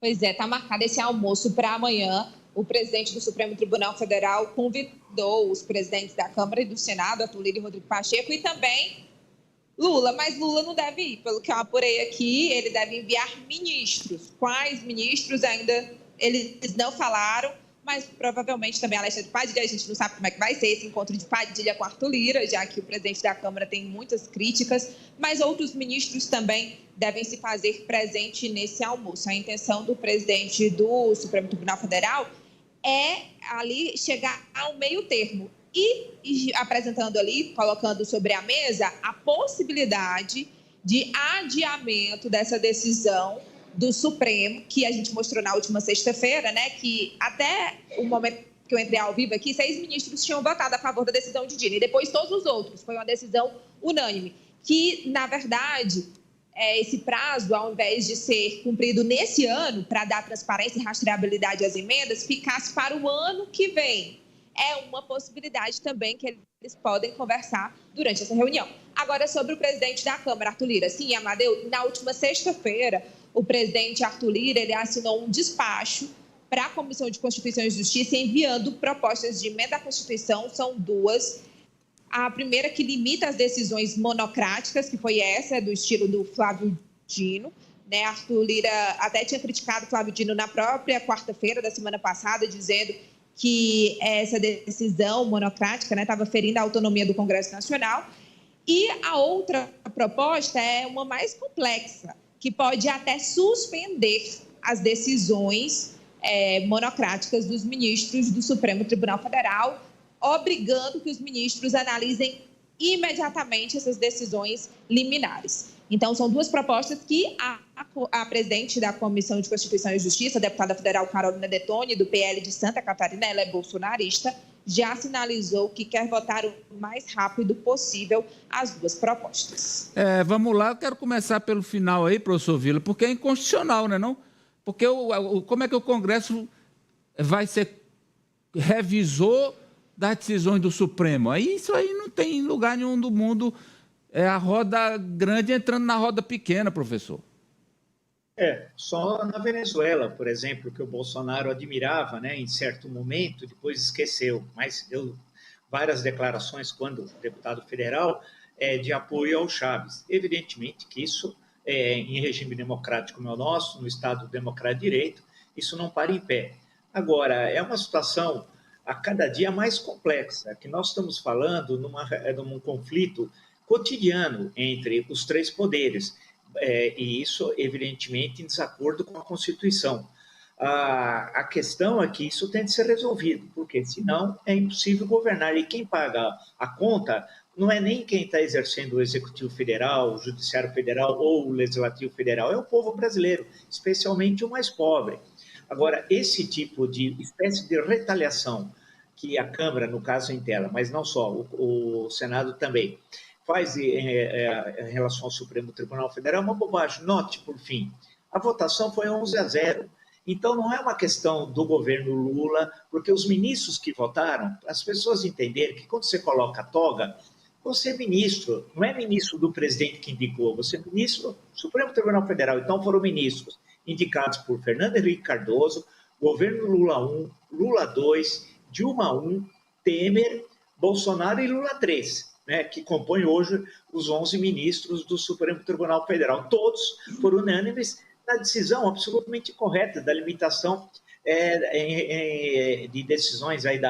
Pois é, está marcado esse almoço para amanhã. O presidente do Supremo Tribunal Federal convidou os presidentes da Câmara e do Senado, Arthur Lira e Rodrigo Pacheco, e também Lula, mas Lula não deve ir, pelo que eu apurei aqui, ele deve enviar ministros. Quais ministros ainda eles não falaram, mas provavelmente também Alexandre Padilha, a gente não sabe como é que vai ser esse encontro de Padilha com Arthur Lira, já que o presidente da Câmara tem muitas críticas, mas outros ministros também devem se fazer presente nesse almoço. A intenção do presidente do Supremo Tribunal Federal é ali chegar ao meio termo e apresentando ali, colocando sobre a mesa a possibilidade de adiamento dessa decisão do Supremo, que a gente mostrou na última sexta-feira, né, que até o momento que eu entrei ao vivo aqui, 6 ministros tinham votado a favor da decisão de Dino, e depois todos os outros, foi uma decisão unânime, que, na verdade, esse prazo, ao invés de ser cumprido nesse ano, para dar transparência e rastreabilidade às emendas, ficasse para o ano que vem. É uma possibilidade também que eles podem conversar durante essa reunião. Agora, sobre o presidente da Câmara, Arthur Lira. Sim, Amadeu, na última sexta-feira, o presidente Arthur Lira ele assinou um despacho para a Comissão de Constituição e Justiça, enviando propostas de emenda à Constituição, são 2. A primeira que limita as decisões monocráticas, que foi essa, do estilo do Flávio Dino. Né? Arthur Lira até tinha criticado o Flávio Dino na própria quarta-feira da semana passada, dizendo que essa decisão monocrática estava ferindo a autonomia do Congresso Nacional. E a outra proposta é uma mais complexa, que pode até suspender as decisões monocráticas dos ministros do Supremo Tribunal Federal, obrigando que os ministros analisem imediatamente essas decisões liminares. Então, são 2 propostas que a presidente da Comissão de Constituição e Justiça, a deputada federal Carolina Detoni, do PL de Santa Catarina, ela é bolsonarista, já sinalizou que quer votar o mais rápido possível as 2 propostas. Vamos lá, eu quero começar pelo final aí, professor Vila, porque é inconstitucional, né, não? Porque como é que o Congresso vai ser revisor das decisões do Supremo? Aí isso aí não tem lugar nenhum do mundo, a roda grande entrando na roda pequena, professor. Só na Venezuela, por exemplo, que o Bolsonaro admirava, né, em certo momento, depois esqueceu, mas deu várias declarações, quando deputado federal, de apoio ao Chávez. Evidentemente que isso, em regime democrático como é o nosso, no Estado democrático de direito, isso não para em pé. Agora, é uma situação a cada dia mais complexa, que nós estamos falando num conflito cotidiano entre os 3 poderes, e isso, evidentemente, em desacordo com a Constituição. A questão é que isso tem de ser resolvido, porque senão é impossível governar. E quem paga a conta não é nem quem está exercendo o Executivo Federal, o Judiciário Federal ou o Legislativo Federal, é o povo brasileiro, especialmente o mais pobre. Agora, esse tipo de espécie de retaliação que a Câmara, no caso em tela, mas não só, o Senado também, faz em relação ao Supremo Tribunal Federal é uma bobagem. Note, por fim, a votação foi 11-0. Então, não é uma questão do governo Lula, porque os ministros que votaram, as pessoas entenderem que quando você coloca a toga, você é ministro, não é ministro do presidente que indicou, você é ministro do Supremo Tribunal Federal. Então, foram ministros indicados por Fernando Henrique Cardoso, governo Lula 1, Lula 2, Dilma 1, Temer, Bolsonaro e Lula 3. Né, que compõem hoje os 11 ministros do Supremo Tribunal Federal. Todos foram unânimes na decisão absolutamente correta da limitação de decisões aí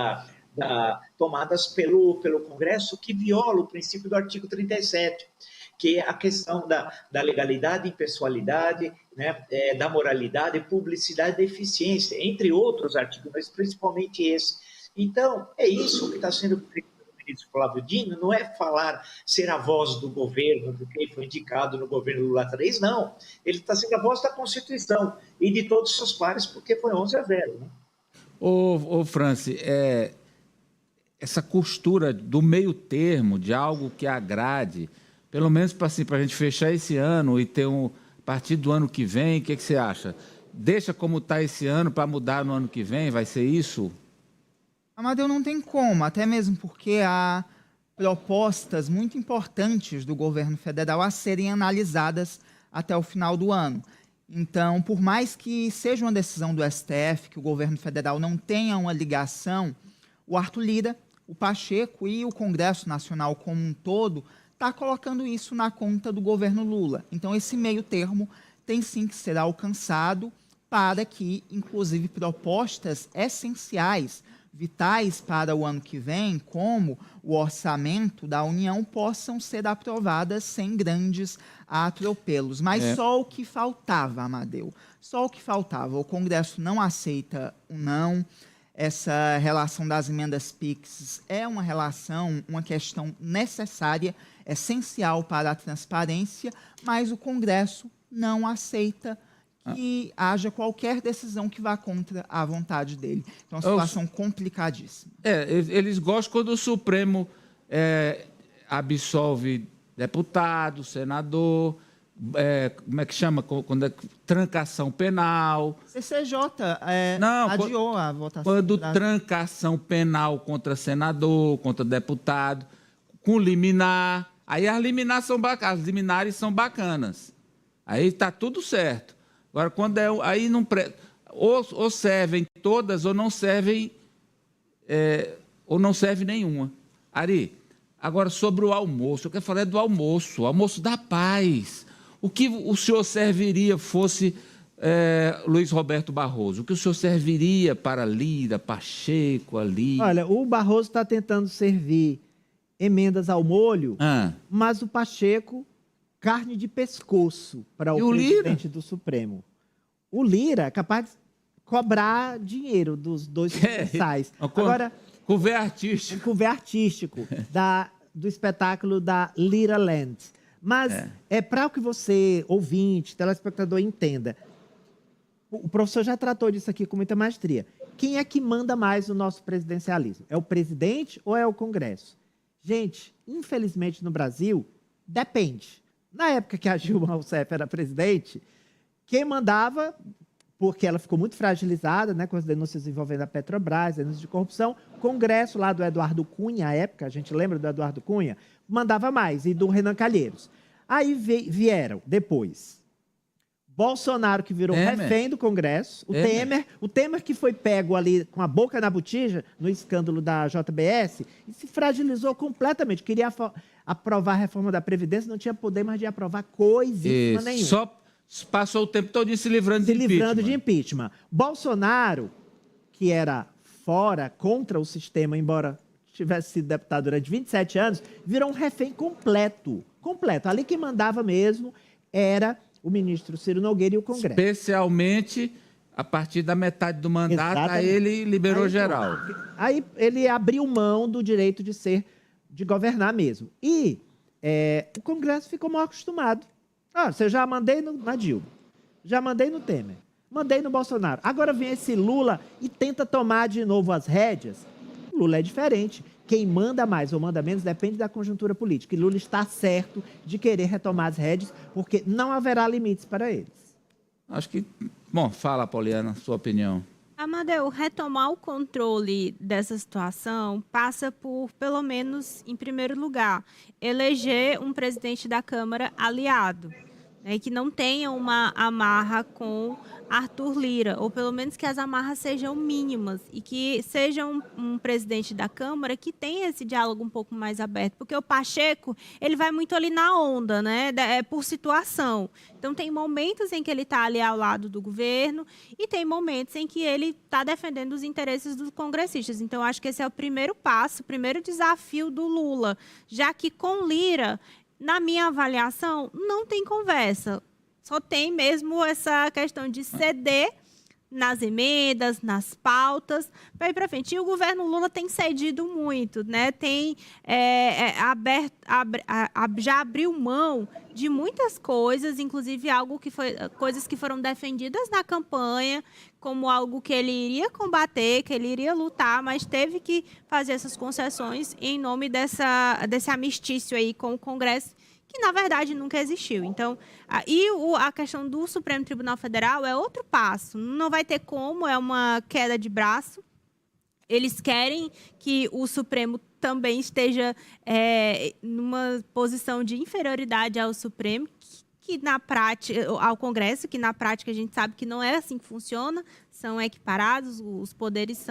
tomadas pelo Congresso, que viola o princípio do artigo 37, que é a questão da legalidade, impessoalidade, né, da moralidade, publicidade e eficiência, entre outros artigos, mas principalmente esse. Então, é isso que está sendo feito. Flávio Dino, não é ser a voz do governo, do que foi indicado no governo Lula 3, não. Ele está sendo a voz da Constituição e de todos os seus pares, porque foi 11-0. Né? Franci, essa costura do meio termo, de algo que agrade, pelo menos para a gente fechar esse ano e ter a partir do ano que vem, o que você acha? Deixa como está esse ano para mudar no ano que vem? Vai ser isso? Amadeu, não tem como, até mesmo porque há propostas muito importantes do governo federal a serem analisadas até o final do ano. Então, por mais que seja uma decisão do STF, que o governo federal não tenha uma ligação, o Arthur Lira, o Pacheco e o Congresso Nacional como um todo está colocando isso na conta do governo Lula. Então, esse meio termo tem sim que ser alcançado para que, inclusive, propostas essenciais, vitais para o ano que vem, como o orçamento da União, possam ser aprovadas sem grandes atropelos. Mas só o que faltava, Amadeu, só o que faltava. O Congresso não aceita o não. Essa relação das emendas PIX é uma relação, uma questão necessária, essencial para a transparência, mas o Congresso não aceita que haja qualquer decisão que vá contra a vontade dele. Então, é uma situação complicadíssima. Eles gostam quando o Supremo absolve deputado, senador, como é que chama? Quando é trancação penal. CCJ Não, adiou a votação. Quando trancação penal contra senador, contra deputado, com liminar. Aí as liminares são bacanas, as liminares são bacanas. Aí está tudo certo. Agora, quando aí não ou servem todas ou não servem nenhuma. Ari, agora sobre o almoço, eu quero falar do almoço, o almoço da paz. O que o senhor serviria fosse Luiz Roberto Barroso? O que o senhor serviria para Lira, Pacheco, ali? Olha, o Barroso está tentando servir emendas ao molho, mas o Pacheco, carne de pescoço para o presidente do Supremo. O Lira é capaz de cobrar dinheiro dos dois mensais. Agora, couvert artístico. Um couvert artístico do espetáculo da Lira Land. Mas para que você, ouvinte, telespectador, entenda, o professor já tratou disso aqui com muita maestria. Quem é que manda mais no nosso presidencialismo? É o presidente ou é o Congresso? Gente, infelizmente no Brasil, depende. Na época que a Dilma Rousseff era presidente, quem mandava, porque ela ficou muito fragilizada, né, com as denúncias envolvendo a Petrobras, denúncias de corrupção, o Congresso lá do Eduardo Cunha, à época, a gente lembra do Eduardo Cunha, mandava mais, e do Renan Calheiros. Aí vieram, depois, Bolsonaro, que virou refém do Congresso, o Temer que foi pego ali com a boca na botija, no escândalo da JBS, e se fragilizou completamente. Queria aprovar a reforma da Previdência, não tinha poder mais de aprovar coisíssima nenhuma. Só passou o tempo todo se livrando de impeachment. Bolsonaro, que era contra o sistema, embora tivesse sido deputado durante 27 anos, virou um refém completo. Ali quem mandava mesmo era o ministro Ciro Nogueira e o Congresso. Especialmente a partir da metade do mandato, aí ele liberou geral. Aí ele abriu mão do direito de governar mesmo. E o Congresso ficou mal acostumado. Você já mandei na Dilma, já mandei no Temer, mandei no Bolsonaro. Agora vem esse Lula e tenta tomar de novo as rédeas. Lula é diferente. Quem manda mais ou manda menos depende da conjuntura política. E Lula está certo de querer retomar as rédeas, porque não haverá limites para eles. Acho que... Bom, fala, Poliana, sua opinião. Amadeu, retomar o controle dessa situação passa por, pelo menos, em primeiro lugar, eleger um presidente da Câmara aliado, né, que não tenha uma amarra com Arthur Lira, ou pelo menos que as amarras sejam mínimas e que seja um presidente da Câmara que tenha esse diálogo um pouco mais aberto, porque o Pacheco, ele vai muito ali na onda, né, por situação. Então, tem momentos em que ele está ali ao lado do governo e tem momentos em que ele está defendendo os interesses dos congressistas. Então, acho que esse é o primeiro passo, o primeiro desafio do Lula, já que com Lira, na minha avaliação, não tem conversa. Só tem mesmo essa questão de ceder nas emendas, nas pautas, para ir para frente. E o governo Lula tem cedido muito, né? Tem já abriu mão de muitas coisas, inclusive coisas que foram defendidas na campanha, como algo que ele iria combater, que ele iria lutar, mas teve que fazer essas concessões em nome desse amistício aí com o Congresso, que, na verdade, nunca existiu. Então, a questão do Supremo Tribunal Federal é outro passo. Não vai ter como, é uma queda de braço. Eles querem que o Supremo também esteja numa posição de inferioridade ao Supremo, que que na prática, ao Congresso, que na prática a gente sabe que não é assim que funciona, são equiparados, os poderes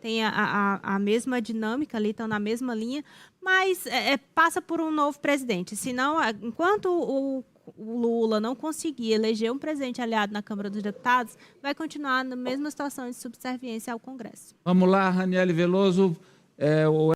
têm a mesma dinâmica ali, estão na mesma linha, mas passa por um novo presidente. Senão, enquanto o Lula não conseguir eleger um presidente aliado na Câmara dos Deputados, vai continuar na mesma situação de subserviência ao Congresso. Vamos lá, Raniele Veloso.